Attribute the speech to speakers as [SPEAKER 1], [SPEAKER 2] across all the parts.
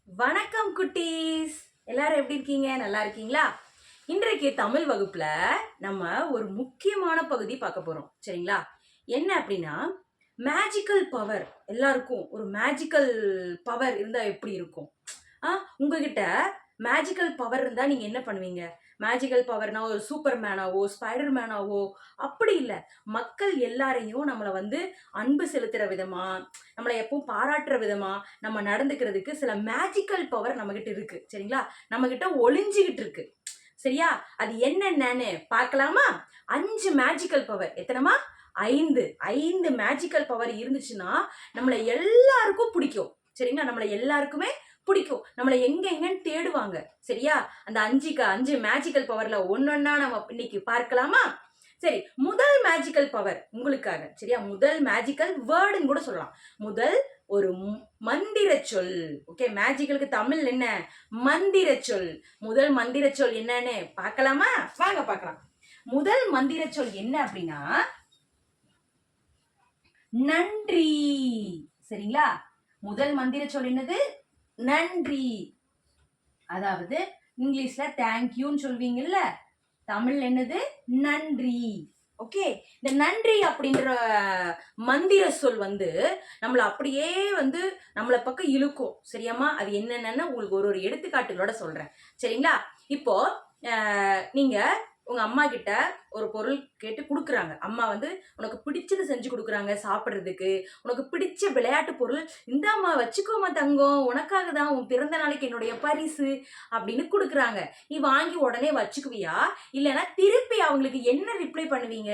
[SPEAKER 1] வணக்கம் குட்டீஸ், எல்லாரும் எப்படி இருக்கீங்க? நல்லா இருக்கீங்களா? இன்றைக்கு தமிழ் வகுப்புல நம்ம ஒரு முக்கியமான பகுதி பார்க்க போறோம். சரிங்களா? என்ன அப்படின்னா, மேஜிக்கல் பவர். எல்லாருக்கும் ஒரு மேஜிக்கல் பவர் இருந்தா எப்படி இருக்கும்? உங்ககிட்ட மேஜிக்கல் பவர் இருந்தா நீங்க என்ன பண்ணுவீங்க? மேஜிக்கல் பவர்னா ஒரு சூப்பர் மேனாவோ, ஸ்பைடர் மேனாவோ அப்படி இல்ல. மக்கள் எல்லாரையும் நம்மள அன்பு செலுத்துற விதமா, நம்மள எப்பவும் பாராட்டுற விதமா நம்ம நடந்துக்கிறதுக்கு சில மேஜிக்கல் பவர் நம்மகிட்ட இருக்கு. சரிங்களா? நம்மகிட்ட ஒளிஞ்சுகிட்டு இருக்கு. சரியா? அது என்னென்னன்னு பார்க்கலாமா? 5 மேஜிக்கல் பவர். எத்தனமா? 5 மேஜிக்கல் பவர் இருந்துச்சுன்னா நம்மள எல்லாருக்கும் பிடிக்கும். சரிங்களா? நம்மள எல்லாருக்குமே பிடிக்கும். நம்மள எங்கன்னு தேடுவாங்க. சரியா? அந்த 5 மேஜிக்கல் பவர்ல ஒன்னொன்னா நம்ம இன்னைக்கு பார்க்கலாமா? சரி, முதல் மேஜிக்கல் பவர் உங்களுக்காக. சரியா? முதல் மேஜிக்கல் வேர்டுன்னு கூட சொல்லலாம். முதல் ஒரு மந்திர சொல். ஓகே, மேஜிக்கலுக்கு தமிழ் என்ன? மந்திர சொல். முதல் மந்திர சொல் என்னன்னு பார்க்கலாமா? வாங்க பார்க்கலாம். முதல் மந்திர சொல் என்ன அப்படின்னா நன்றி. சரிங்களா? முதல் மந்திர சொல் என்னது? நன்றி. அதாவது இங்கிலீஷ்ல தேங்க்யூன்னு சொல்வீங்கல்ல, தமிழ் என்னது? நன்றி. ஓகே, இந்த நன்றி அப்படின்ற மந்திர சொல் நம்மள அப்படியே நம்மள பக்கம் இழுக்கும். சரியாமா? அது என்னென்னு உங்களுக்கு ஒரு எடுத்துக்காட்டுகளோட சொல்றேன். சரிங்களா? இப்போ நீங்க உங்க அம்மா கிட்ட ஒரு பொருள் கேட்டு கொடுக்குறாங்க. அம்மா உனக்கு பிடிச்சது செஞ்சு கொடுக்குறாங்க சாப்பிட்றதுக்கு. உனக்கு பிடிச்ச விளையாட்டு பொருள், இந்தாம்மா வச்சுக்கோமா தங்கம், உனக்காக தான், உன் பிறந்த நாளைக்கு என்னுடைய பரிசு அப்படின்னு கொடுக்குறாங்க. நீ வாங்கி உடனே வச்சுக்குவியா? இல்லைன்னா திருப்பி அவங்களுக்கு என்ன ரிப்ளை பண்ணுவீங்க?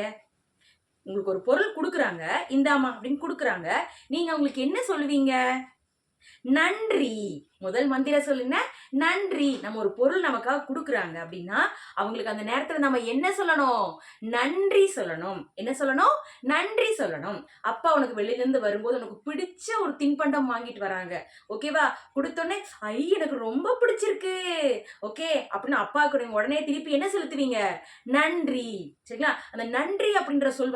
[SPEAKER 1] உங்களுக்கு ஒரு பொருள் கொடுக்குறாங்க, இந்தாம்மா அப்படின்னு கொடுக்குறாங்க. நீங்க அவங்களுக்கு என்ன சொல்லுவீங்க? நன்றி. முதல் மந்திர சொல்லுங்க, நன்றி. நம்ம ஒரு பொருள் நமக்காக கொடுக்குறாங்க அப்படின்னா அவங்களுக்கு அந்த நேரத்துல நம்ம என்ன சொல்லணும்? நன்றி சொல்லணும். என்ன சொல்லணும்? நன்றி சொல்லணும். அப்பா உனக்கு வெளியில இருந்து வரும்போது உனக்கு பிடிச்ச ஒரு தின்பண்டம் வாங்கிட்டு வராங்க. ஓகேவா? கொடுத்தோடனே எனக்கு ரொம்ப பிடிச்சிருக்கு, ஓகே அப்படின்னு அப்பாவுக்கு நீங்க உடனே திருப்பி என்ன செலுத்துவீங்க? நன்றி. சரிங்களா? அந்த நன்றி அப்படின்ற சொல்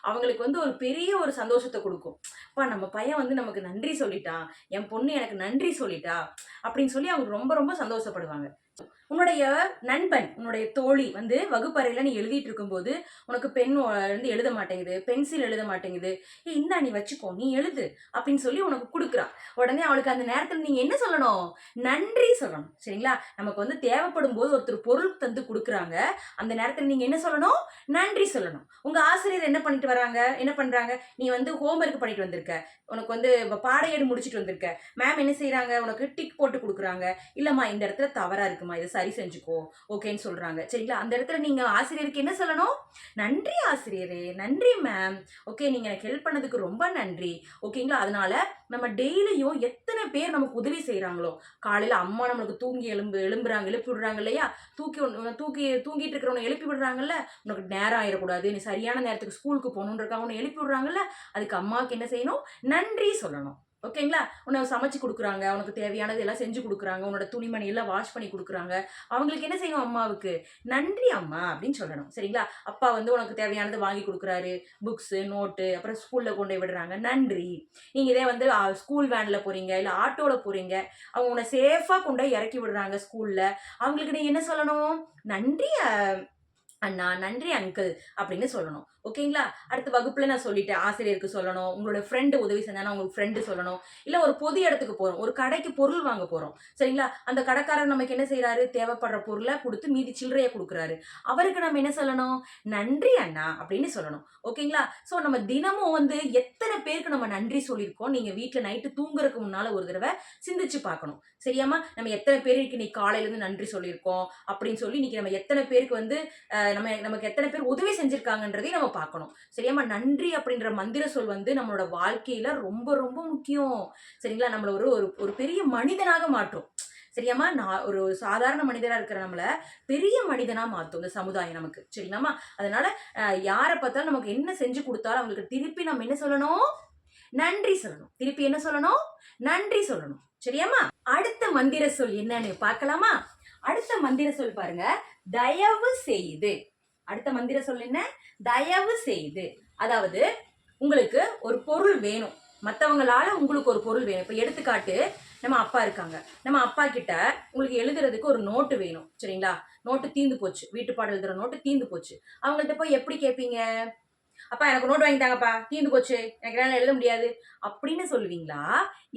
[SPEAKER 1] அவங்களுக்கு ஒரு பெரிய ஒரு சந்தோஷத்தை கொடுக்கும். அப்பா நம்ம பையன் நமக்கு நன்றி சொல்லிட்டான், என் பொண்ணு எனக்கு நன்றி சொல்லிட்டா அப்படின்னு சொல்லி அவங்க ரொம்ப ரொம்ப சந்தோஷப்படுவாங்க. உன்னுடைய நண்பன், உன்னுடைய தோழி வகுப்பறையில நீ எழுதிட்டு இருக்கும்போது உனக்கு பென் எழுத மாட்டேங்குது, பென்சில் எழுத மாட்டேங்குது, இந்தா நீ வச்சுக்கோ, நீ எழுது அப்படின்னு சொல்லி உனக்கு கொடுக்குறா. உடனே அவளுக்கு அந்த நேரத்தில் நீங்க என்ன சொல்லணும்? நன்றி சொல்லணும். சரிங்களா? நமக்கு தேவைப்படும் போது ஒருத்தர் பொருள் தந்து கொடுக்குறாங்க. அந்த நேரத்தில் நீங்க என்ன சொல்லணும்? நன்றி சொல்லணும். உங்க ஆசிரியர் என்ன பண்ணிட்டு வராங்க? என்ன பண்றாங்க? நீ ஹோம்ஒர்க் பண்ணிட்டு வந்திருக்க, உனக்கு பாடையேடு முடிச்சுட்டு வந்திருக்க. மேம் என்ன செய்யறாங்க? உனக்கு டிக் போட்டு கொடுக்குறாங்க. இல்லம்மா இந்த இடத்துல தவறா இருக்குமா, இதை சரி செஞ்சுக்கோ, ஓகேன்னு சொல்றாங்க. சரிங்களா? அந்த இடத்துல நீங்க ஆசிரியருக்கு என்ன சொல்லணும்? நன்றி ஆசிரியரே, நன்றி மேம், ஓகே நீங்க எனக்கு ஹெல்ப் பண்ணதுக்கு ரொம்ப நன்றி. ஓகேங்களா? அதனால நம்ம டெய்லியும் எத்தனை பேர் நமக்கு உதவி செய்யறாங்களோ, காலையில அம்மா நம்மளுக்கு தூங்கி எழும்புறாங்க, எழுப்பி விடுறாங்க இல்லையா? தூங்கிட்டு இருக்கிறவனை எழுப்பி விடுறாங்கல்ல, உனக்கு நேரம் ஆயிடக்கூடாது, நீ சரியான நேரத்துக்கு ஸ்கூலுக்கு போகணுன்றக்காக உன்னை எழுப்பி விடுறாங்கல்ல, அதுக்கு அம்மாவுக்கு என்ன செய்யணும்? நன்றி சொல்லணும். ஓகேங்களா? உனக்கு சமைச்சு கொடுக்குறாங்க, உனக்கு தேவையானது எல்லாம் செஞ்சு கொடுக்குறாங்க, உன்னோட துணிமணி எல்லாம் வாஷ் பண்ணி கொடுக்குறாங்க, அவங்களுக்கு என்ன செய்யணும்? அம்மாவுக்கு நன்றி அம்மா அப்படின்னு சொல்லணும். சரிங்களா? அப்பா உனக்கு தேவையானது வாங்கி கொடுக்குறாரு, புக்ஸு, நோட்டு, அப்புறம் ஸ்கூல்ல கொண்டு போய் விடுறாங்க, நன்றி. நீங்க இதே ஸ்கூல் வேன்ல போறீங்க, இல்ல ஆட்டோல போறீங்க, அவங்க உன்னை சேஃபா கொண்டு போய் இறக்கி விடுறாங்க ஸ்கூல்ல, அவங்களுக்கு நீங்க என்ன சொல்லணும்? நன்றி அண்ணா, நன்றி அங்கிள் அப்படின்னு சொல்லணும். ஓகேங்களா? அடுத்த வகுப்புல நான் சொல்லிட்டேன், ஆசிரியருக்கு சொல்லணும், உங்களோட ஃப்ரெண்டு உதவி செஞ்சானா உங்களுக்கு ஃப்ரெண்டு சொல்லணும். இல்ல ஒரு பொது இடத்துக்கு போறோம், ஒரு கடைக்கு பொருள் வாங்க போறோம். சரிங்களா? அந்த கடைக்காரர் நமக்கு என்ன செய்யறாரு? தேவைப்படுற பொருளை கொடுத்து மீதி சில்லறையை கொடுக்குறாரு. அவருக்கு நம்ம என்ன சொல்லணும்? நன்றி அண்ணா அப்படின்னு சொல்லணும். ஓகேங்களா? சோ நம்ம தினமும் எத்தனை பேருக்கு நம்ம நன்றி சொல்லியிருக்கோம், நீங்க வீட்டுல நைட்டு தூங்குறதுக்கு முன்னால ஒரு தடவை சிந்திச்சு பார்க்கணும். சரியாமா? நம்ம எத்தனை பேருக்கு இன்னைக்கு காலையில இருந்து நன்றி சொல்லியிருக்கோம் அப்படின்னு சொல்லி இன்னைக்கு நம்ம எத்தனை பேருக்கு நமக்கு எத்தனை பேர் உதவி செஞ்சிருக்காங்கன்றதையும் நம்ம பார்க்கணும். சரியாமா? நன்றி அப்படின்ற மந்திர சொல் நம்மளோட வாழ்க்கையில ரொம்ப ரொம்ப முக்கியம். சரிங்களா? நம்மள ஒரு ஒரு பெரிய மனிதனாக மாற்றும். சரியாமா? நான் ஒரு சாதாரண மனிதனா இருக்கிற நம்மள பெரிய மனிதனா மாத்தும் இந்த சமுதாயம் நமக்கு. சரிங்களாமா? அதனால யாரை பார்த்தாலும் நமக்கு என்ன செஞ்சு கொடுத்தாலும் அவங்களுக்கு திருப்பி நம்ம என்ன சொல்லணும்? நன்றி சொல்லணும். திருப்பி என்ன சொல்லணும்? நன்றி சொல்லணும். சரியாமா? அடுத்த மந்திர சொல் என்னன்னு பார்க்கலாமா? அடுத்த மந்திர சொல் பாருங்க, தயவு செய்து. அடுத்த மந்திர சொல் என்ன? தயவு செய்து. அதாவது உங்களுக்கு ஒரு பொருள் வேணும், மற்றவங்களால உங்களுக்கு ஒரு பொருள் வேணும். இப்ப எடுத்துக்காட்டு, நம்ம அப்பா இருக்காங்க. நம்ம அப்பா கிட்ட உங்களுக்கு எழுதுறதுக்கு ஒரு நோட்டு வேணும். சரிங்களா? நோட்டு தீந்து போச்சு. வீட்டு பாடம் எழுதுற நோட்டு தீந்து போச்சு. அவங்கள்ட்ட போய் எப்படி கேட்பீங்க? அப்பா எனக்கு நோட் வாங்கி தாங்கப்பா, தீந்து போச்சு, எனக்கு என்னால எழுத முடியாது அப்படின்னு சொல்லுவீங்களா?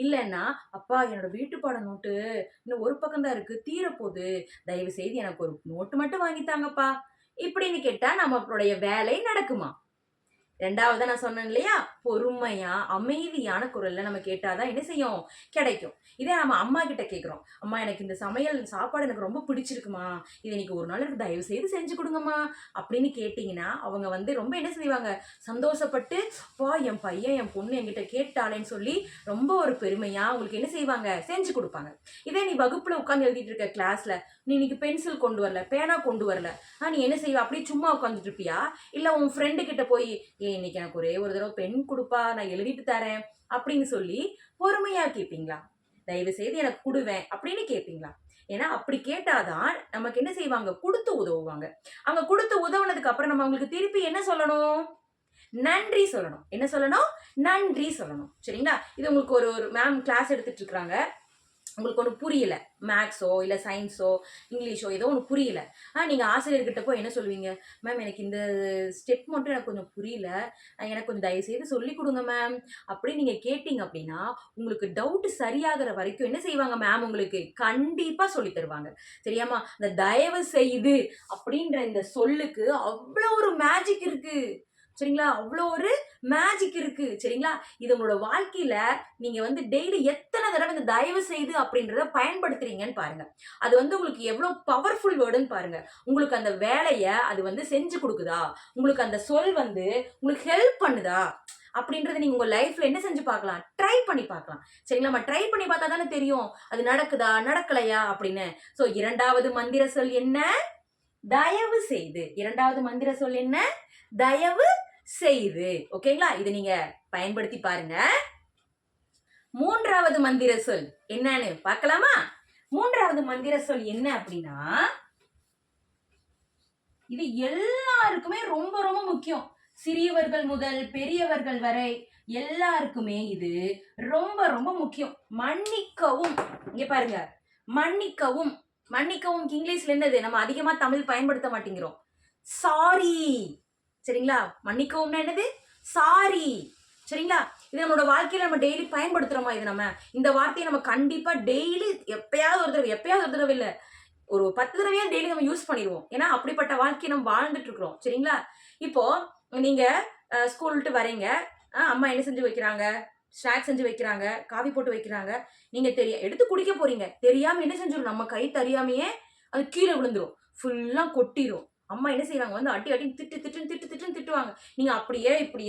[SPEAKER 1] இல்லன்னா, அப்பா என்னோட வீட்டு பாட நோட்டு இன்னும் ஒரு பக்கம் தான் இருக்கு, தீரப்போகுது, தயவு செய்து எனக்கு ஒரு நோட்டு மட்டும் வாங்கி தாங்கப்பா இப்படின்னு கேட்டா நம்மளுடைய வேலை நடக்குமா? 2வதா நான் சொன்னேன் இல்லையா? பொறுமையா, அமைதியான குரல்ல நம்ம கேட்டா தான் என்ன செய்யும்? கிடைக்கும். இதே நம்ம அம்மா கிட்ட கேட்கிறோம். "அம்மா எனக்கு இந்த சமையல் சாப்பாடு எனக்கு ரொம்ப பிடிச்சிருக்கும்மா. இத இன்னைக்கு ஒரு நாள் எனக்கு தயவு செய்து செஞ்சு குடுங்கம்மா." அப்படின்னு கேட்டீங்கன்னா, அவங்க வந்து ரொம்ப என்ன செய்வாங்க? சந்தோஷப்பட்டு, "அப்பா என் பையன், என் பொண்ணு என்கிட்ட கேட்டாளேன்னு" சொல்லி ரொம்ப ஒரு பெருமையா உங்களுக்கு என்ன செய்வாங்க? செஞ்சு குடுப்பாங்க. இதே நீ வகுப்புல உட்கார்ந்து எழுதிட்டு இருக்க கிளாஸ்ல, நீ இன்னைக்கு பென்சில் கொண்டு வரல, பேனா கொண்டு வரல. நீ என்ன செய்வ? அப்படியே சும்மா உட்கார்ந்துட்டு இருப்பியா? இல்ல உன் ஃப்ரெண்டு கிட்ட போய் இன்னைக்கு எனக்கு ஒரே ஒரு தடவை பென் குடுப்பா, நான் எழுதிட்டு தரேன் அப்படின்னு சொல்லி பொறுமையா கேட்பீங்களா? தயவு செய்து எனக்கு குடுவேன் அப்படின்னு கேட்பீங்களா? ஏன்னா அப்படி கேட்டாதான் நமக்கு என்ன செய்வாங்க? குடுத்து உதவுவாங்க. அவங்க குடுத்து உதவுனதுக்கு அப்புறம் நம்ம அவங்களுக்கு திருப்பி என்ன சொல்லணும்? நன்றி சொல்லணும். என்ன சொல்லணும்? நன்றி சொல்லணும். சரிங்களா? இது உங்களுக்கு ஒரு ஒரு மேம் கிளாஸ் எடுத்துட்டு இருக்காங்க. உங்களுக்கு ஒண்ணு புரியல. மேத்ஸோ, இல்ல சயின்ஸோ, இங்கிலீஷோ ஏதோ ஒண்ணு புரியல. நீங்க ஆசிரியர்கிட்ட போய் என்ன சொல்லுவீங்க? மேம் எனக்கு இந்த ஸ்டெப் மட்டும் எனக்கு கொஞ்சம் புரியல. எனக்கு கொஞ்சம் தயவு செய்து சொல்லிக் குடுங்க மேம். அப்படின்னு நீங்க கேட்டீங்க அப்படின்னா, உங்களுக்கு டவுட் சரியாகுற வரைக்கும் என்ன செய்வாங்க மேம் உங்களுக்கு? கண்டிப்பா சொல்லி தருவாங்க. சரியாம்மா? அந்த தயவு செய்து அப்படின்ற இந்த சொல்லுக்கு அவ்ளோ ஒரு மேஜிக் இருக்கு. சரிங்களா? அவ்ளோ ஒரு மேஜிக் இருக்கு. சரிங்களா? இது உங்களோட வாழ்க்கையில நீங்க வந்து டெய்லி எத்தன தடவ இந்த தயவு செய்து அப்படின்றத பயன்படுத்துறீங்கன்னு பாருங்க. அது வந்து உங்களுக்கு எவ்ளோ பவர்ஃபுல் வேர்டுன்னு பாருங்க. உங்களுக்கு அந்த வேலைய அது வந்து செஞ்சு குடுக்குதா? உங்களுக்கு அந்த சொல் வந்து உங்களுக்கு ஹெல்ப் பண்ணுதா? அப்படின்றத நீங்க உங்க லைஃப்ல என்ன செஞ்சு பார்க்கலாம்? ட்ரை பண்ணி பார்க்கலாம். சரிங்களா? நம்ம ட்ரை பண்ணி பார்த்தா தானே தெரியும். அது நடக்குதா? நடக்கலையா? அப்படின்னு. 2வது மந்திர சொல் என்ன? தயவு செய்து. 2வது மந்திர சொல் என்ன? தயவு செய்து. ஓகேங்களா? இத நீங்க பயன்படுத்தி பாருங்க. 3வது மந்திர சொல் என்னன்னு பார்க்கலாமா? 3வது மந்திர சொல் என்ன அப்படின்னா, இது எல்லாருக்குமே ரொம்ப ரொம்ப முக்கியம். சிறியவர்கள் முதல் பெரியவர்கள் வரை எல்லாருக்குமே இது ரொம்ப ரொம்ப முக்கியம். மன்னிக்கவும். இங்க பாருங்க. மன்னிக்கவும். மன்னிக்கவும் இங்கிலீஷ்ல என்னது? நம்ம அதிகமா தமிழ் பயன்படுத்த மாட்டேங்கிறோம். சாரி. சரிங்களா? மன்னிக்கவும் என்னது? சாரி. சரிங்களா? இது நம்மளோட வாழ்க்கையில நம்ம டெய்லி பயன்படுத்துறோமா இது நம்ம? இந்த வார்த்தையை நம்ம கண்டிப்பா டெய்லி எப்பயாவது ஒரு தடவை இல்ல. ஒரு 10 தடவையா டெய்லி நம்ம யூஸ் பண்ணிருவோம். ஏன்னா அப்படிப்பட்ட வாழ்க்கையை நம்ம வாழ்ந்துட்டு இருக்கிறோம். சரிங்களா? இப்போ நீங்க ஸ்கூல் விட்டு வரீங்க. அம்மா என்ன செஞ்சு வைக்கிறாங்க? ஸ்நாக்ஸ் செஞ்சு வைக்கிறாங்க. காஃபி போட்டு வைக்கிறாங்க. நீங்க எடுத்து குடிக்க போறீங்க. தெரியாம என்ன செஞ்சிரும்? நம்ம கை தெரியாமயே அது கீழ விழுந்துரும். ஃபுல்லா கொட்டிரும். அம்மா என்ன செய்வாங்க? வந்து அடி அடின்னு திட்டுன்னு திட்டுவாங்க. நீங்க அப்படியே இப்படி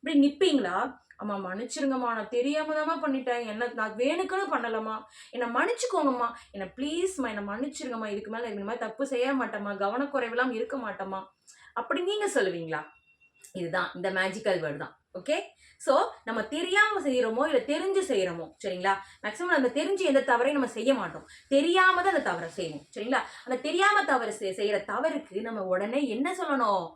[SPEAKER 1] நிப்பீங்களா? "அம்மா மன்னிச்சிருங்கம்மா. நான் தெரியாம தாம்மா பண்ணிட்டேன். நான் வேணுக்குன்னு பண்ணலம்மா. என்ன மன்னிச்சுக்கோங்கம்மா. என்ன ப்ளீஸ்மா என்ன மன்னிச்சிருங்கம்மா. இதுக்கு மேல இந்த மாரி தப்பு செய்ய மாட்டேம்மா. கவனக்குறைவில்லாம இருக்க மாட்டேம்மா." அப்படி நீங்க சொல்லுவீங்களா? இதுதான் இந்த மேஜிக்கல் வேர்ட் தான். ஓகே? சோ நம்ம தெரியாம செய்றோமோ, இல்ல தெரிஞ்சு செய்றோமோ, சரிங்களா? மேக்ஸிமம் நம்ம தெரிஞ்சு எந்த தவறையும் நம்ம செய்ய மாட்டோம். தெரியாம தான் அந்த தவற செய்வோம். சரிங்களா? அந்த தெரியாம தவறு செய்யற தவறுக்கு நம்ம உடனே என்ன சொல்லணும்?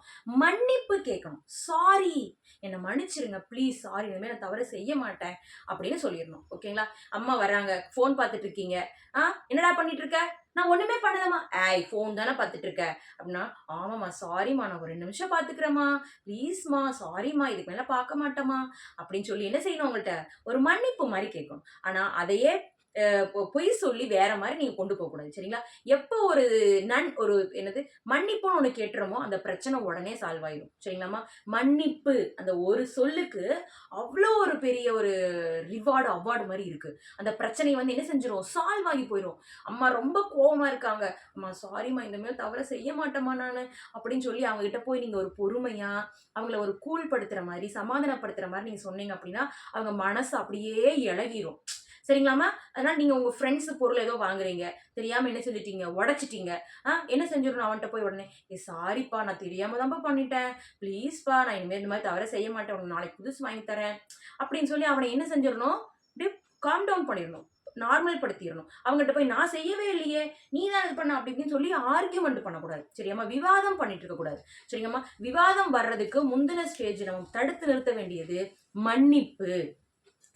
[SPEAKER 1] மன்னிப்பு கேட்கணும். சாரி. என்ன மன்னிச்சிருங்க ப்ளீஸ். சாரி. இனிமே நான் தவறு செய்ய மாட்டேன் அப்படின்னு சொல்லிரணும். ஓகேங்களா? அம்மா வராங்க. ஃபோன் பார்த்துட்டு இருக்கீங்க. என்னடா பண்ணிட்டு இருக்க? நான் ஒண்ணுமே பண்ணலம்மா. ஏய் ஃபோன் தானே பார்த்துட்டு இருக்க. அப்படின்னா, ஆமாம்மா சாரிம்மா நான் ஒரு 2 நிமிஷம் பார்த்துக்கிறேம்மா. ப்ளீஸ்மா சாரிம்மா இதுக்கு மேல பார்க்க மாட்டேம்மா அப்படின்னு சொல்லி என்ன செய்யணும் உங்கள்ட்ட? ஒரு மன்னிப்பு மாரி கேட்கணும். ஆனா அதையே பொய் சொல்லி வேற மாரி நீங்க கொண்டு போகக்கூடாது. சரிங்களா? எப்போ ஒரு ஒரு என்னது மன்னிப்புன்னு ஒண்ணு கேட்டுறோமோ, அந்த பிரச்சனை உடனே சால்வ் ஆயிரும். சரிங்களாம்மா? மன்னிப்பு அந்த ஒரு சொல்லுக்கு அவ்ளோ ஒரு பெரிய ஒரு அவார்டு மாரி இருக்கு. அந்த பிரச்சனை வந்து என்ன செஞ்சிரும்? சால்வ் ஆகி போயிரும். அம்மா ரொம்ப கோவமா இருக்காங்க. "அம்மா சாரிம்மா இந்த மாரி தவற செய்ய மாட்டேம்மா நானு" அப்படின்னு சொல்லி அவங்க கிட்ட போய் நீங்க ஒரு பொறுமையா, அவங்கள ஒரு கூல் படுத்துற மாரி, சமாதானப்படுத்துற மாரி நீங்க சொன்னீங்க அப்படின்னா, அவங்க மனசு அப்படியே இளகிரும். சரிங்களாம்மா? அதனால நீங்க உங்க ஃப்ரெண்ட்ஸ் பொருள் ஏதோ வாங்குறீங்க. தெரியாம என்ன செஞ்சுட்டீங்க? உடைச்சுட்டீங்க. என்ன செஞ்சிரணும் அவன்ட்ட போய் உடனே, சாரிப்பா நான் தெரியாம தான்ப்பா பண்ணிட்டேன். ப்ளீஸ்ப்பா நான் இனிமே இந்த மாரி தவற செய்ய மாட்டேன். உனக்கு நாளைக்கு புதுசு வாங்கி தரேன்." அப்படின்னு சொல்லி அவன என்ன செஞ்சிரணும்? அப்படியே காம் டவுன் பண்ணிரணும். நார்மல் படுத்திரணும். அவங்ககிட்ட போய் நான் செய்யவே இல்லையே, நீ தான் இது பண்ண அப்படி இப்படின்னு சொல்லி ஆர்கியூமென்ட் பண்ணக்கூடாது. சரியாம்மா? விவாதம் பண்ணிட்டு இருக்கக்கூடாது. சரிங்கம்மா? விவாதம் வர்றதுக்கு முந்தின ஸ்டேஜ் நம்ம தடுத்து நிறுத்த வேண்டியது மன்னிப்பு.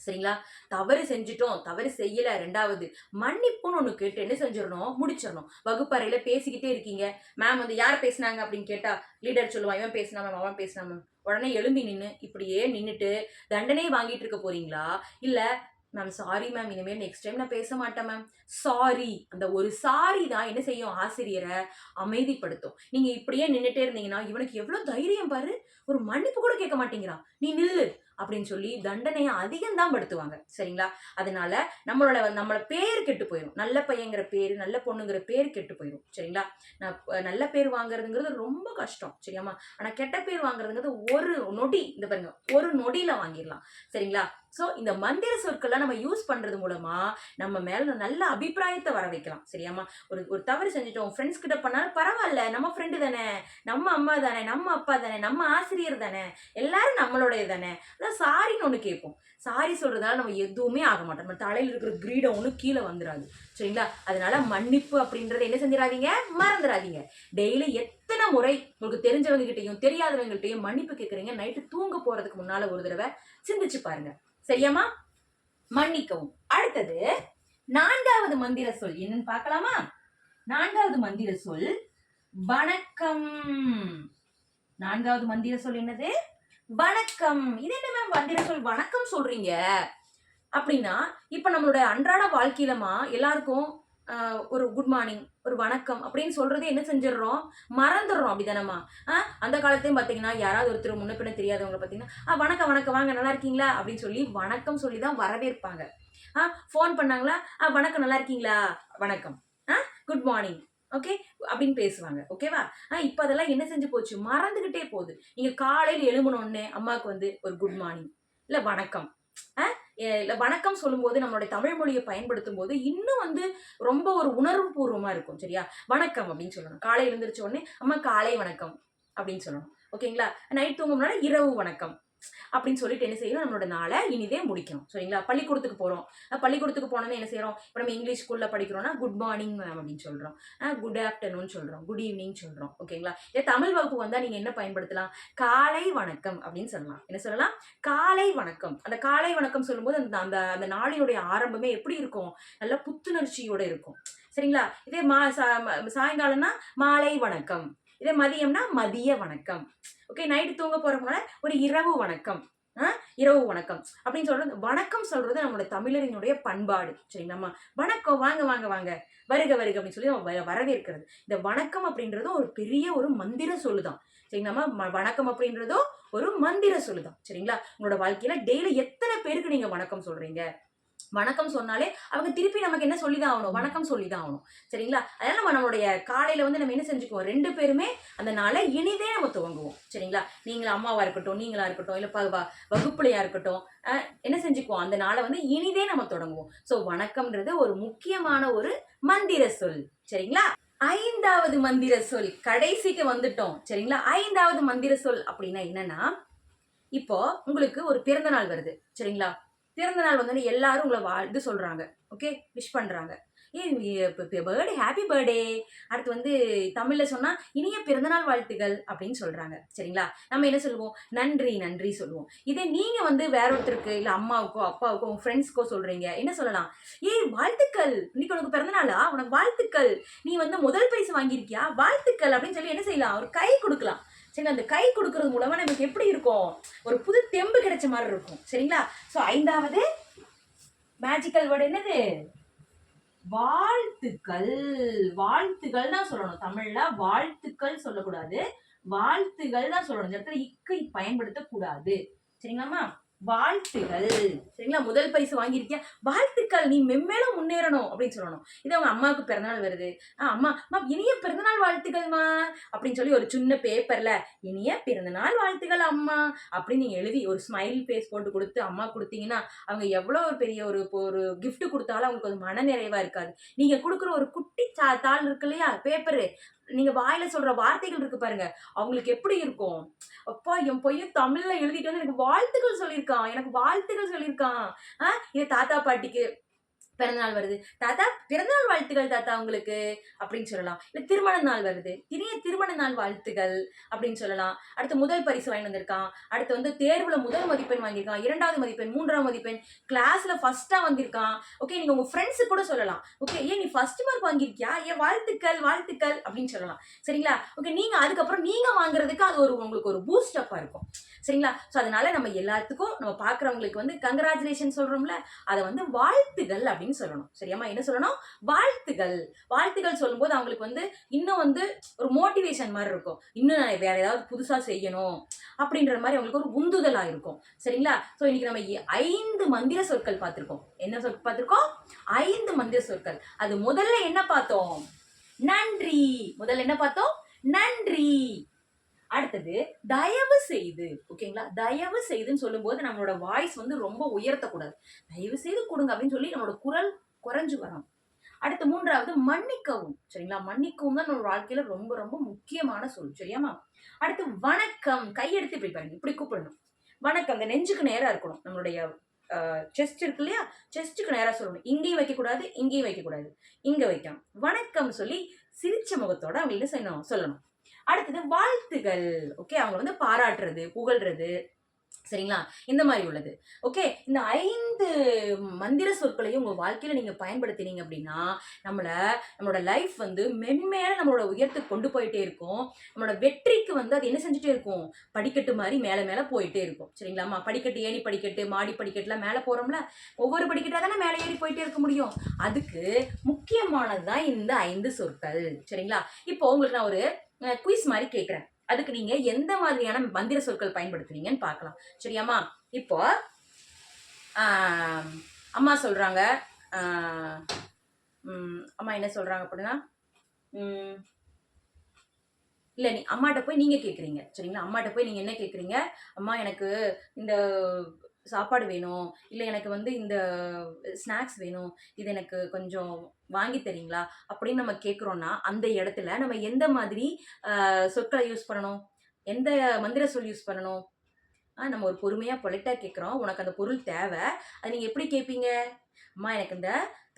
[SPEAKER 1] சரிங்களா? தவறு செஞ்சுட்டோம், தவறு செய்யல. 2வது மன்னிப்புன்னு ஒண்ணு கேட்டு என்ன செஞ்சிரணும், முடிச்சிரணும். வகுப்பறையில பேசிக்கிட்டே இருக்கீங்க. மேம் வந்து யார் பேசுனாங்க அப்படின்னு கேட்டா, லீடர் சொல்லுவான், இவன் பேசினான் மேம், அவன் பேசினான் மேம். உடனே எழும்பி நின்னு, இப்படியே நின்னுட்டு தண்டனை வாங்கிட்டு இருக்க போறீங்களா? இல்ல மேம் சாரி மேம், இனிமேல் நெக்ஸ்ட் டைம் நான் பேச மாட்டேன் மேம். சாரி. அந்த ஒரு சாரி தான் என்ன செய்யும், ஆசிரியரை அமைதிப்படுத்தும். நீங்க இப்படியே நின்னுட்டே இருந்தீங்கன்னா, இவனுக்கு எவ்வளவு தைரியம் பாரு, ஒரு மன்னிப்பு கூட கேட்க மாட்டேங்கிறான், நீ நில்லு அப்படின்னு சொல்லி தண்டனையை அதிகம் தான் படுத்துவாங்க. சரிங்களா? அதனால நம்மளோட பேர் கெட்டு போயிடும். நல்ல பையங்கிற பேரு, நல்ல பொண்ணுங்கிற பேர் கெட்டு போயிடும். சரிங்களா? நல்ல பேர் வாங்குறதுங்கிறது ரொம்ப கஷ்டம். சரியாமா? ஆனா கெட்ட பேர் வாங்குறதுங்கிறது ஒரு நொடி, இந்த பாருங்க, ஒரு நொடியில வாங்கிடலாம். சரிங்களா? சோ இந்த மந்திர சொற்கள்லாம் நம்ம யூஸ் பண்றது மூலமா நம்ம மேல நல்ல அபிப்பிராயத்தை வர வைக்கலாம். சரியாமா? ஒரு தவறு செஞ்சுட்டோம், ஃப்ரெண்ட்ஸ் கிட்ட பண்ணாலும் பரவாயில்ல, நம்ம ஃப்ரெண்டு தானே, நம்ம அம்மா தானே, நம்ம அப்பா தானே, நம்ம ஆசிரியர் தானே, எல்லாரும் நம்மளுடைய தானே, அதான் சாரின்னு ஒண்ணு கேட்போம். சாரி சொல்றதால நம்ம எதுவுமே ஆக மாட்டோம். நம்ம தலையில இருக்கிற கிரீடம் ஒண்ணு கீழே வந்துராது. சரிங்களா? அதனால மன்னிப்பு அப்படின்றத என்ன செஞ்சிடாதீங்க, மறந்துடாதீங்க. டெய்லி எத்தனை முறை உங்களுக்கு தெரிஞ்சவங்க கிட்டையும் தெரியாதவங்க கிட்டையும் மன்னிப்பு கேட்கறீங்க, நைட்டு தூங்க போறதுக்கு முன்னால ஒரு தடவை சிந்திச்சு பாருங்க. சரியாமா? மன்னிக்கவும். அடுத்தது 4வது மந்திர சொல் என்னன்னு பார்க்கலாமா? 4வது மந்திர சொல் வணக்கம். 4வது மந்திர சொல் என்னது? வணக்கம். இது என்ன மேம் மந்திர சொல் வணக்கம் சொல்றீங்க அப்படின்னா, இப்ப நம்மளோட அன்றாட வாழ்க்கையிலமா எல்லாருக்கும் ஒரு குட் மார்னிங், ஒரு வணக்கம் அப்படின்னு சொல்றதே என்ன செஞ்சிடறோம், மறந்துடுறோம். அப்படிதானம்மா? அந்த காலத்தையும் பார்த்தீங்கன்னா, யாராவது ஒருத்தர் முன்ன பின்ன தெரியாதவங்க பார்த்தீங்கன்னா, வணக்கம் வணக்கம், வாங்க நல்லா இருக்கீங்களா அப்படின்னு சொல்லி வணக்கம் சொல்லி தான் வரவேற்பாங்க. ஃபோன் பண்ணாங்களா, வணக்கம் நல்லா இருக்கீங்களா, வணக்கம், குட் மார்னிங், ஓகே அப்படின்னு பேசுவாங்க. ஓகேவா? இப்ப அதெல்லாம் என்ன செஞ்சு போச்சு, மறந்துகிட்டே போகுது. நீங்க காலையில் எழும்புனோடனே அம்மாவுக்கு வந்து ஒரு குட் மார்னிங் இல்ல வணக்கம், இல்ல வணக்கம் சொல்லும்போது நம்மளுடைய தமிழ் மொழியை பயன்படுத்தும் போது இன்னும் வந்து ரொம்ப ஒரு உணர்வு பூர்வமா இருக்கும். சரியா? வணக்கம் அப்படின்னு சொல்லணும். காலை எழுந்திரிச்ச உடனே அம்மா காலை வணக்கம் அப்படின்னு சொல்லணும். ஓகேங்களா? நைட் தூங்க முன்னாடி இரவு வணக்கம் அப்படின்னு சொல்லிட்டு என்ன செய்யணும், நம்மளோட நாளை இனிதே முடிக்கணும். சரிங்களா? பள்ளிக்கூடத்துக்கு போறோம். பள்ளிக்கூடத்துக்கு போனோம்னா என்ன செய்யறோம், இப்போ நம்ம இங்கிலீஷ் ஸ்கூல்ல படிக்கிறோம்னா குட் மார்னிங் மேம் அப்படின்னு சொல்றோம், குட் ஆஃப்டர்நூன் சொல்றோம், குட் ஈவினிங் சொல்றோம். ஓகேங்களா? இதே தமிழ் வகுப்பு வந்தா நீங்க என்ன பயன்படுத்தலாம், காலை வணக்கம் அப்படின்னு சொல்லலாம். என்ன சொல்லலாம், காலை வணக்கம். அந்த காலை வணக்கம் சொல்லும்போது அந்த அந்த அந்த நாளினுடைய ஆரம்பமே எப்படி இருக்கும், நல்ல புத்துணர்ச்சியோட இருக்கும். சரிங்களா? இதே சாயங்காலம்னா மாலை வணக்கம், இதே மதியம்னா மதிய வணக்கம். ஓகே, நைட்டு தூங்க போறதுனால ஒரு இரவு வணக்கம், இரவு வணக்கம் அப்படின்னு சொல்றது. வணக்கம் சொல்றது நம்மளோட தமிழரினுடைய பண்பாடு. சரிங்களா? வணக்கம், வாங்க வாங்க வாங்க, வருக வருக அப்படின்னு சொல்லி நம்ம வரவேற்கிறது. இந்த வணக்கம் அப்படின்றது ஒரு பெரிய ஒரு மந்திர சொல்லுதான். சரிங்களா? வணக்கம் அப்படின்றதோ ஒரு மந்திர சொல்லுதான். சரிங்களா? உங்களோட வாழ்க்கையில டெய்லி எத்தனை பேருக்கு நீங்க வணக்கம் சொல்றீங்க? வணக்கம் சொன்னாலே அவங்க திருப்பி நமக்கு என்ன சொல்லிதான் ஆகணும், வணக்கம் சொல்லிதான் ஆகணும். சரிங்களா? அதனால நம்மளுடைய காலையில வந்து நம்ம என்ன செஞ்சுக்குவோம், 2 பேருமே அந்த நாளை இனிதே நம்ம துவங்குவோம். சரிங்களா? நீங்களா அம்மாவா இருக்கட்டும், நீங்களா இருக்கட்டும், இல்ல வகுப்புலையா இருக்கட்டும், என்ன செஞ்சுக்குவோம், அந்த நாளை வந்து இனிதே நம்ம தொடங்குவோம். சோ வணக்கம்ன்றது ஒரு முக்கியமான ஒரு மந்திர சொல். சரிங்களா? 5வது மந்திர சொல், கடைசிக்கு வந்துட்டோம். சரிங்களா? 5வது மந்திர சொல் அப்படின்னா என்னன்னா, இப்போ உங்களுக்கு ஒரு பிறந்த நாள் வருது. சரிங்களா? பிறந்த நாள் வந்து எல்லாரும் உங்களை வாழ்த்து சொல்றாங்க. ஓகே, விஷ் பண்றாங்க. Birthday, happy birthday. அடுத்து வந்து தமிழ்ல சொன்னா இனிய பிறந்தநாள் வாழ்த்துகள் அப்படின்னு சொல்றாங்க. சரிங்களா? நம்ம என்ன சொல்லுவோம், நன்றி நன்றி சொல்லுவோம். இதே நீங்க வந்து வேற ஒருத்தருக்கு, இல்ல அம்மாவுக்கோ அப்பாவுக்கோ உங்க ஃப்ரெண்ட்ஸ்க்கோ சொல்றீங்க, என்ன சொல்லலாம், வாழ்த்துக்கள், இன்னைக்கு உனக்கு பிறந்தநாளா, உனக்கு வாழ்த்துக்கள், நீ வந்து முதல் பரிசு வாங்கியிருக்கியா, வாழ்த்துக்கள் அப்படின்னு சொல்லி என்ன செய்யலாம், ஒரு கை கொடுக்கலாம். சரிங்களா? அந்த கை கொடுக்கறது மூலமா நமக்கு எப்படி இருக்கும், ஒரு புது தெம்பு கிடைச்ச மாதிரி இருக்கும். சரிங்களா? சோ 5வது மேஜிக்கல் வேர்டு என்னது, வாழ்த்துக்கள். வாழ்த்துக்கள் தான் சொல்லணும். தமிழ்ல வாழ்த்துக்கள் சொல்லக்கூடாது, வாழ்த்துகள் தான் சொல்லணும். இந்த இடத்துல இக்கை பயன்படுத்த கூடாது. சரிங்களாமா? வாழ்த்துகள். சரிங்களா? முதல் பரிசு வாங்கியிருக்கியா, வாழ்த்துக்கள், நீ மென்மேலும் முன்னேறணும் அப்படின்னு சொல்லணும். இது அவங்க அம்மாவுக்கு பிறந்தநாள் வருது, அம்மா இனிய பிறந்தநாள் வாழ்த்துக்கள்மா அப்படின்னு சொல்லி ஒரு சின்ன பேப்பர்ல இனிய பிறந்தநாள் வாழ்த்துக்கள் அம்மா அப்படின்னு நீங்க எழுதி ஒரு ஸ்மைல் பேஸ் போட்டு கொடுத்து அம்மா கொடுத்தீங்கன்னா, அவங்க எவ்வளவு ஒரு பெரிய ஒரு கிஃப்ட் கொடுத்தாலும் அவங்களுக்கு ஒரு மன நிறைவா இருக்காது. நீங்க கொடுக்குற ஒரு குட்டி தாள் இருக்கு இல்லையா, பேப்பரு, நீங்க வாயில சொல்ற வார்த்தைகள் இருக்கு பாருங்க, அவங்களுக்கு எப்படி இருக்கும், அப்பா என் பையன் தமிழ்ல எழுதிட்டு வந்து எனக்கு வாழ்த்துக்கள் சொல்லியிருக்கான், எனக்கு வாழ்த்துக்கள் சொல்லியிருக்கான். இது தாத்தா பாட்டிக்கு பிறந்தநாள் வருது, தாத்தா பிறந்தநாள் வாழ்த்துக்கள் தாத்தா உங்களுக்கு அப்படின்னு சொல்லலாம். இல்ல திருமண நாள் வருது, இனிய திருமண நாள் வாழ்த்துகள் அப்படின்னு சொல்லலாம். அடுத்து முதல் பரிசு வாங்கி வந்திருக்கான், அடுத்து வந்து தேர்வுல முதல் மதிப்பெண் வாங்கியிருக்கான், 2வது மதிப்பெண், 3ஆம் மதிப்பெண், கிளாஸ்ல ஃபர்ஸ்டா வந்திருக்கான். ஓகே, நீங்க உங்க ஃப்ரெண்ட்ஸு கூட சொல்லலாம். ஓகே, ஏன் நீ ஃபர்ஸ்ட் மார்க் வாங்கியிருக்கியா, ஏன் வாழ்த்துக்கள் வாழ்த்துக்கள் அப்படின்னு சொல்லலாம். சரிங்களா? ஓகே, நீங்க அதுக்கப்புறம் நீங்க வாங்குறதுக்கு அது உங்களுக்கு ஒரு பூஸ்ட் அப்பா இருக்கும். சரிங்களா? ஸோ அதனால நம்ம எல்லாத்துக்கும் நம்ம பார்க்குறவங்களுக்கு வந்து கங்க்ராச்சுலேஷன் சொல்றோம்ல, அதை வந்து வாழ்த்துகள் அப்படின்னு சொல்லணும். சரியாம்மா? என்ன சொல்லணும்? வாழ்த்துகள். வாழ்த்துகள் சொல்லும்போது அவங்களுக்கு வந்து இன்னும் வந்து ஒரு மோட்டிவேஷன் மாதிரி இருக்கும். இன்னும் நான் வேற ஏதாவது புதுசா செய்யணும் அப்படின்ற மாதிரி அவங்களுக்கு ஒரு உந்துதலா இருக்கும். சரிங்களா? ஸோ இன்னைக்கு நம்ம 5 மந்திர சொற்கள் பார்த்திருக்கோம். என்ன சொற்கள் பார்த்திருக்கோம்? 5 மந்திர சொற்கள். அது முதல்ல என்ன பார்த்தோம்? நன்றி. முதல்ல என்ன பார்த்தோம்? நன்றி. அடுத்தது தயவு செய்து. ஓகேங்களா? தயவு செய்துன்னு சொல்லும்போது நம்மளோட வாய்ஸ் வந்து ரொம்ப உயர்த்தக்கூடாது. தயவு செய்து கொடுங்க அப்படின்னு சொல்லி நம்மளோட குரல் குறைஞ்சு வரும். அடுத்து 3வது மன்னிக்கவும். சரிங்களா? மன்னிக்கவும் தான் நம்ம வாழ்க்கையில ரொம்ப ரொம்ப முக்கியமான சொல். சரியாமா? அடுத்து வணக்கம். கையெடுத்து இப்படி பாருங்க, இப்படி கூப்பிடணும். வணக்கம். இந்த நெஞ்சுக்கு நேரா இருக்கணும். நம்மளுடைய செஸ்ட் இருக்கு இல்லையா, செஸ்ட்டுக்கு நேரா சொல்லணும். இங்கேயும் வைக்கக்கூடாது, இங்கேயும் வைக்கக்கூடாது, இங்க வைக்கணும். வணக்கம் சொல்லி சிரிச்ச முகத்தோட அவங்க என்ன செய்யணும், சொல்லணும். அடுத்தது வாழ்த்துகள். ஓகே, அவங்க வந்து பாராட்டுறது, புகழ்றது. சரிங்களா? இந்த மாதிரி உள்ளது. ஓகே, இந்த 5 மந்திர சொற்களையும் உங்க வாழ்க்கையில நீங்க பயன்படுத்தினீங்க அப்படின்னா நம்மளோட லைஃப் வந்து மென்மேல நம்மளோட உயரத்துக்கு கொண்டு போயிட்டே இருக்கும். நம்மளோட வெற்றிக்கு வந்து அது என்ன செஞ்சுட்டே இருக்கும், படிக்கட்டு மாதிரி மேல மேல போயிட்டே இருக்கும். சரிங்களாமா? படிக்கட்டு, ஏணி படிக்கட்டு, மாடி படிக்கட்டுலாம் மேல போறோம்ல, ஒவ்வொரு படிக்கட்டா தானே மேலே ஏறி போயிட்டே இருக்க முடியும். அதுக்கு முக்கியமானதுதான் இந்த 5 சொற்கள். சரிங்களா? இப்போ உங்களுக்கு நான் ஒரு குயிஸ் மாதிரி கேட்கிறேன். அதுக்கு நீங்க எந்த மாதிரியான மந்திர சொற்கள் பயன்படுத்துறீங்கன்னு பார்க்கலாம். சரியாமா? இப்போ அம்மா சொல்றாங்க, அம்மா என்ன சொல்றாங்க அப்படின்னா, இல்லை நீ அம்மாட்ட போய் நீங்க கேட்குறீங்க. சரிங்களா? அம்மாட்ட போய் நீங்க என்ன கேட்குறீங்க, அம்மா எனக்கு இந்த சாப்பாடு வேணும், இல்லை எனக்கு வந்து இந்த ஸ்நாக்ஸ் வேணும், இது எனக்கு கொஞ்சம் வாங்கி தரீங்களா அப்படின்னு நம்ம கேட்குறோன்னா, அந்த இடத்துல நம்ம எந்த மாதிரி சொற்களை யூஸ் பண்ணணும், எந்த மந்திர சொல் யூஸ் பண்ணணும்? நம்ம ஒரு பொறுமையாக பொலைட்டாக கேட்குறோம், உனக்கு அந்த பொருள் தேவை, அது நீங்கள் எப்படி கேட்பீங்க? அம்மா எனக்கு இந்த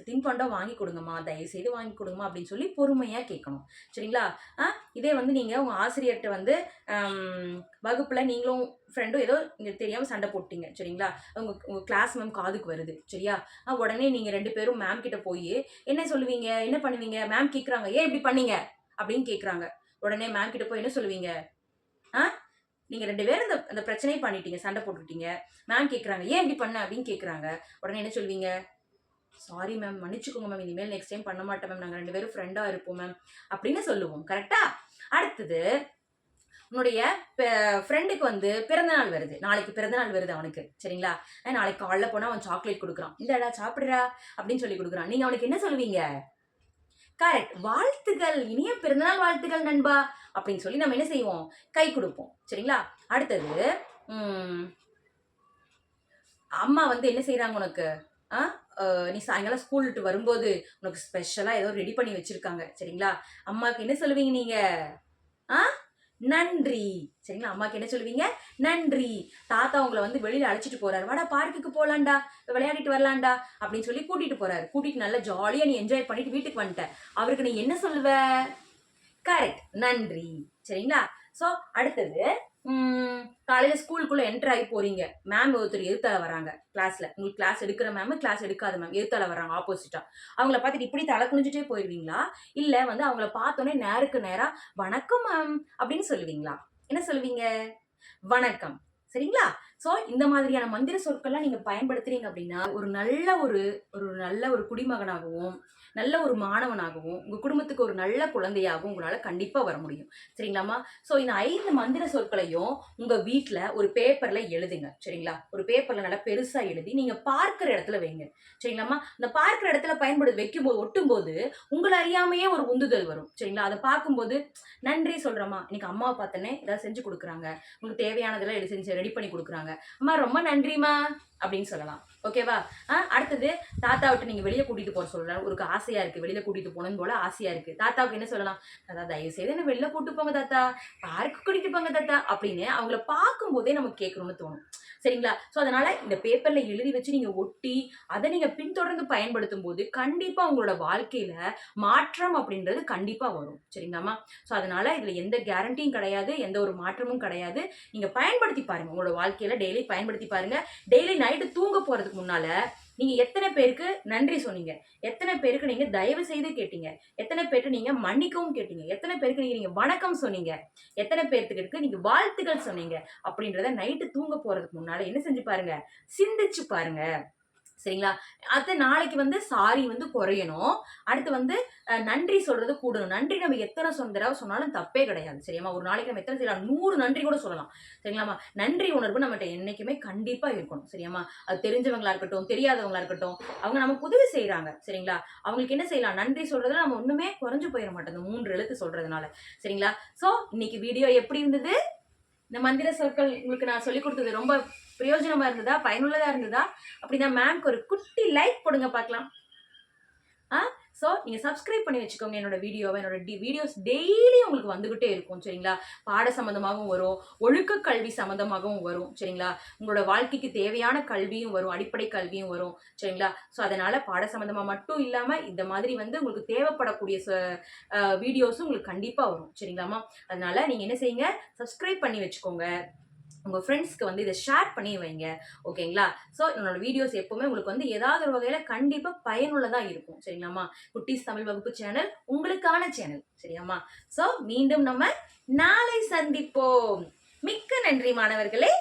[SPEAKER 1] தின்பண்டம் வாங்கி கொடுங்கம்மா, தயவுசெய்து வாங்கி கொடுங்கம்மா அப்படின்னு சொல்லி பொறுமையாக கேட்கணும். சரிங்களா? இதே வந்து நீங்கள் உங்கள் ஆசிரியர்கிட்ட வந்து வகுப்பில் நீங்களும் ஃப்ரெண்டும் ஏதோ இங்கே தெரியாமல் சண்டை போட்டீங்க. சரிங்களா? உங்கள் கிளாஸ் மேம் காதுக்கு வருது. சரியா? உடனே நீங்கள் 2 பேரும் மேம் கிட்ட போய் என்ன சொல்லுவீங்க, என்ன பண்ணுவீங்க? மேம் கேட்குறாங்க, ஏன் இப்படி பண்ணீங்க அப்படின்னு கேட்குறாங்க. உடனே மேம் கிட்ட போய் என்ன சொல்லுவீங்க? நீங்க 2 பேரும் அந்த பிரச்சனையை பண்ணிட்டீங்க, சண்டை போட்டுட்டீங்க. மேம் கேட்குறாங்க, ஏன் இப்படி பண்ண அப்படின்னு கேட்குறாங்க. உடனே என்ன சொல்வீங்க? சாரி மேம், மன்னிச்சுக்கோங்க மேம், இனிமேல் நெக்ஸ்ட் டைம் பண்ண மாட்டேன் மேம், நாங்கள் 2 பேரும் ஃப்ரெண்டாக இருப்போம் மேம் அப்படின்னு சொல்லுவோம். கரெக்டா? அடுத்தது உன்னுடைய ஃப்ரெண்டுக்கு வந்து பிறந்தநாள் வருது, நாளைக்கு பிறந்தநாள் வருது அவனுக்கு. சரிங்களா? நாளைக்கு காலைல போனால் அவன் சாக்லேட் கொடுக்குறான், இந்தடா சாப்பிடுறா அப்படின்னு சொல்லி கொடுக்குறான். நீங்கள் அவனுக்கு என்ன சொல்லுவீங்க? கரெக்ட், வாழ்த்துக்கள், இனிய பிறந்தநாள் வாழ்த்துக்கள் நண்பா அப்படின்னு சொல்லி நம்ம என்ன செய்வோம், கை கொடுப்போம். சரிங்களா? அடுத்தது அம்மா வந்து என்ன செய்யறாங்க உனக்கு, நீ சாயங்காலம் ஸ்கூல் விட்டு வரும்போது உனக்கு ஸ்பெஷலா ஏதோ ரெடி பண்ணி வச்சிருக்காங்க. சரிங்களா? அம்மாவுக்கு என்ன சொல்லுவீங்க நீங்க? நன்றி. சரிங்களா? அம்மாக்கு என்ன சொல்லுவீங்க? நன்றி. தாத்தா உங்களை வந்து வெளியில அழைச்சிட்டு போறாரு, வாடா பார்க்குக்கு போலாண்டா, விளையாடிட்டு வரலாண்டா அப்படின்னு சொல்லி கூட்டிட்டு போறாரு. கூட்டிட்டு நல்லா ஜாலியா நீ என்ஜாய் பண்ணிட்டு வீட்டுக்கு வந்துட்ட. அவருக்கு நீ என்ன சொல்லுவ? கரெக்ட், நன்றி. சரிங்களா? ஸோ அடுத்தது காலையில ஸ்கூலுக்குள்ள என்டர் ஆகி போறீங்க, மேம் ஒருத்தர் எதிர்த்தால வராங்க கிளாஸ்ல, உங்களுக்கு கிளாஸ் எடுக்கிற மேம், கிளாஸ் எடுக்காத மேம் எதிர்த்தால வராங்க ஆப்போசிட்டா. அவங்கள பார்த்துட்டு இப்படி தலை குனிஞ்சுட்டே போயிடுவீங்களா, இல்ல வந்து அவங்கள பார்த்தோன்னே நேருக்கு நேரா வணக்கம் மேம் அப்படின்னு சொல்லுவீங்களா? என்ன சொல்லுவீங்க? வணக்கம். சரிங்களா? ஸோ இந்த மாதிரியான மந்திர சொற்கள்லாம் நீங்க பயன்படுத்துறீங்க அப்படின்னா ஒரு நல்ல ஒரு குடிமகனாகவும் நல்ல ஒரு மாணவனாகவும் உங்க குடும்பத்துக்கு ஒரு நல்ல குழந்தையாகவும் உங்களால கண்டிப்பா வர முடியும். சரிங்களாமா? ஸோ இந்த 5 மந்திர சொற்களையும் உங்க வீட்டுல ஒரு பேப்பர்ல எழுதுங்க. சரிங்களா? ஒரு பேப்பர்ல நல்லா பெருசா எழுதி நீங்க பார்க்கிற இடத்துல வைங்க. சரிங்களாமா? இந்த பார்க்கிற இடத்துல வைக்கும்போது ஒட்டும்போது உங்களை அறியாமையே ஒரு உந்துதல் வரும். சரிங்களா? அதை பார்க்கும்போது நன்றி சொல்றோமா, இன்னைக்கு அம்மாவை பார்த்தனே ஏதாவது செஞ்சு கொடுக்குறாங்க, உங்களுக்கு தேவையானதெல்லாம் செஞ்சு ரெடி பண்ணி கொடுக்குறாங்க, அம்மா ரொம்ப நன்றிமா அப்படின்னு சொல்லலாம். ஓகேவா? அடுத்தது தாத்தாவிட்ட நீங்க வெளியே கூட்டிட்டு போற சொல்ற ஒரு ஆசையா இருக்கு. வெளியில கூட்டிட்டு போகணும்னு போல ஆசையா இருக்கு. தாத்தாவுக்கு என்ன சொல்லலாம்? தாத்தா தயவு செய்து என்ன வெளில கூட்டு போங்க தாத்தா. பார்க்கு கூட்டிட்டு போங்க தாத்தா அப்படின்னு அவங்கள பார்க்கும்போதே நமக்கு கேட்கணும்னு தோணும். சரிங்களா? ஸோ அதனால இந்த பேப்பர்ல எழுதி வச்சு நீங்க ஒட்டி அதை நீங்க பின்தொடர்ந்து பயன்படுத்தும் போது கண்டிப்பா உங்களோட வாழ்க்கையில மாற்றம் அப்படின்றது கண்டிப்பா வரும். சரிங்களாமா? ஸோ அதனால இதுல எந்த கேரண்டியும் கிடையாது, எந்த ஒரு மாற்றமும் கிடையாது. நீங்க பயன்படுத்தி பாருங்க. உங்களோட வாழ்க்கையில டெய்லி பயன்படுத்தி பாருங்க. டெய்லி நைட்டு தூங்க போறதுக்கு முன்னால நீங்க எத்தனை பேருக்கு நன்றி சொன்னீங்க, எத்தனை பேருக்கு நீங்க தயவு செய்து கேட்டீங்க, எத்தனை பேருக்கு நீங்க மன்னிக்கவும் கேட்டீங்க, எத்தனை பேருக்கு நீங்க வணக்கம் சொன்னீங்க, எத்தனை பேருக்கு நீங்க வாழ்த்துக்கள் சொன்னீங்க அப்படின்றத நைட்டு தூங்க போறதுக்கு முன்னால என்ன செஞ்சு பாருங்க, சிந்திச்சு பாருங்க. சரிங்களா? அது நாளைக்கு வந்து சாரி வந்து குறையணும். அடுத்து வந்து நன்றி சொல்றது கூடணும். நன்றி நம்ம எத்தனை தடவை சொன்னாலும் தப்பே கிடையாது. சரியாமா? ஒரு நாளைக்கு நம்ம எத்தனை செய்யலாம்? 100 நன்றி கூட சொல்லலாம். சரிங்களாமா? நன்றி உணர்வு நம்மகிட்ட என்னைக்குமே கண்டிப்பா இருக்கணும். சரியாமா? அது தெரிஞ்சவங்களா இருக்கட்டும், தெரியாதவங்களா இருக்கட்டும், அவங்க நமக்கு உதவி செய்றாங்க. சரிங்களா? அவங்களுக்கு என்ன செய்யலாம்? நன்றி சொல்றதுல நம்ம ஒண்ணுமே குறைஞ்சு போயிட மாட்டோம். இந்த 3 எழுத்து சொல்றதுனால. சரிங்களா? சோ இன்னைக்கு வீடியோ எப்படி இருந்தது? இந்த மந்திர சொற்கள் உங்களுக்கு நான் சொல்லிக் கொடுத்தது ரொம்ப பிரயோஜனமா இருந்ததா, பயனுள்ளதா இருந்ததா? அப்படின்னா மேம்க்கு ஒரு குட்டி லைக் போடுங்க பார்க்கலாம். ஸோ நீங்க சப்ஸ்கிரைப் பண்ணி வச்சுக்கோங்க என்னோட வீடியோவை. என்னோட வீடியோஸ் டெய்லி உங்களுக்கு வந்துகிட்டே இருக்கும். சரிங்களா? பாட சம்பந்தமாகவும் வரும், ஒழுக்க கல்வி சம்பந்தமாகவும் வரும். சரிங்களா? உங்களோட வாழ்க்கைக்கு தேவையான கல்வியும் வரும், அடிப்படை கல்வியும் வரும். சரிங்களா? ஸோ அதனால பாட சம்பந்தமா மட்டும் இல்லாம இந்த மாதிரி வந்து உங்களுக்கு தேவைப்படக்கூடிய வீடியோஸும் உங்களுக்கு கண்டிப்பா வரும். சரிங்களாமா? அதனால நீங்க என்ன செய்யுங்க, சப்ஸ்கிரைப் பண்ணி வச்சுக்கோங்க. உங்க ஃப்ரெண்ட்ஸ்க்கு வந்து இதை ஷேர் பண்ணி வைங்க. ஓகேங்களா? ஸோ என்னோட வீடியோஸ் எப்பவுமே உங்களுக்கு வந்து ஏதாவது ஒரு வகையில கண்டிப்பா பயனுள்ளதா இருக்கும். சரிங்களாமா? குட்டீஸ் தமிழ் வகுப்பு சேனல் உங்களுக்கான சேனல். சரியாமா? ஸோ மீண்டும் நம்ம நாளை சந்திப்போம். மிக்க நன்றி மாணவர்களே.